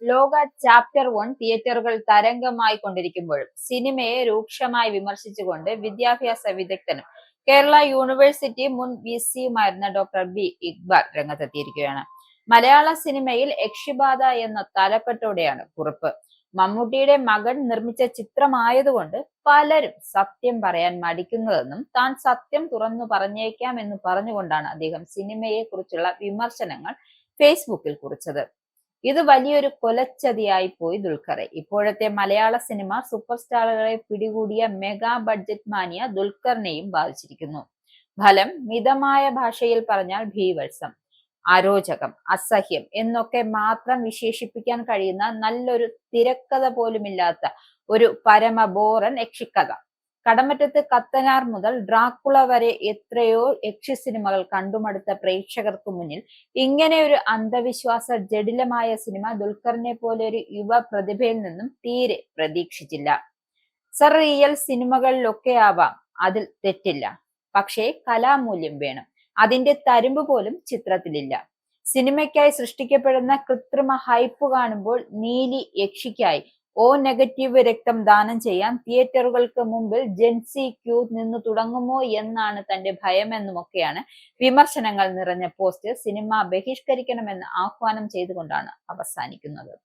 ലോക ചാപ്റ്റർ 1 തിയേറ്ററുകൾ തരംഗമായി കൊണ്ടിരിക്കുമ്പോഴും സിനിമയെ രൂക്ഷമായി വിമർശിച്ചുകൊണ്ട് വിദ്യാഭ്യാസ വിദഗ്ധനും കേരള യൂണിവേഴ്സിറ്റി മുൻ വിസിയുമായിരുന്ന ഡോക്ടർ ബി ഇക്ബാൽ രംഗത്തെത്തിയിരിക്കുകയാണ്. മലയാള സിനിമയിൽ യക്ഷിബാധ എന്ന തലക്കെട്ടോടെയാണ് കുറിപ്പ്. മമ്മൂട്ടിയുടെ മകൻ നിർമ്മിച്ച ചിത്രമായതുകൊണ്ട് പലരും സത്യം പറയാൻ മടിക്കുന്നതെന്നും താൻ സത്യം തുറന്നു പറഞ്ഞേക്കാം എന്ന് പറഞ്ഞുകൊണ്ടാണ് അദ്ദേഹം സിനിമയെ കുറിച്ചുള്ള വിമർശനങ്ങൾ ഫേസ്ബുക്കിൽ കുറിച്ചത്. ഇത് വലിയൊരു കൊലച്ചതിയായി പോയി ദുൽഖറെ. ഇപ്പോഴത്തെ മലയാള സിനിമ സൂപ്പർ സ്റ്റാറുകളെ പിടികൂടിയ മെഗാ ബഡ്ജറ്റ് മാനിയ ദുൽഖറിനെയും ബാധിച്ചിരിക്കുന്നു. ഫലം മിതമായ ഭാഷയിൽ പറഞ്ഞാൽ ഭീവത്സം, അരോചകം, അസഹ്യം എന്നൊക്കെ മാത്രം വിശേഷിപ്പിക്കാൻ കഴിയുന്ന നല്ലൊരു തിരക്കഥ പോലുമില്ലാത്ത ഒരു പരമബോറൻ യക്ഷിക്കഥ. കടമറ്റത്ത് കത്തനാർ മുതൽ ഡ്രാക്കുള വരെ എത്രയോ യക്ഷി സിനിമകൾ കണ്ടുമടുത്ത പ്രേക്ഷകർക്ക് മുന്നിൽ ഇങ്ങനെ ഒരു അന്ധവിശ്വാസ ജഡിലമായ സിനിമ ദുൽഖറിനെ പോലെ ഒരു യുവ പ്രതിഭയിൽ നിന്നും തീരെ പ്രതീക്ഷിച്ചില്ല. റിയൽ സിനിമകളിലൊക്കെ ആവാം, അതിൽ തെറ്റില്ല. പക്ഷേ കലാമൂല്യം വേണം. അതിന്റെ തരുമ്പ് പോലും ചിത്രത്തിലില്ല. സിനിമയ്ക്കായി സൃഷ്ടിക്കപ്പെടുന്ന കൃത്രിമ ഹൈപ്പ് കാണുമ്പോൾ നീലി യക്ഷിക്കായി നെഗറ്റീവ് രക്തം ദാനം ചെയ്യാൻ തിയേറ്ററുകൾക്ക് മുമ്പിൽ ജെൻസി ക്യൂ നിന്ന് തുടങ്ങുമോ എന്നാണ് തന്റെ ഭയമെന്നുമൊക്കെയാണ് വിമർശനങ്ങൾ നിറഞ്ഞ പോസ്റ്റ് സിനിമ ബഹിഷ്കരിക്കണമെന്ന് ആഹ്വാനം ചെയ്തുകൊണ്ടാണ് അവസാനിക്കുന്നത്.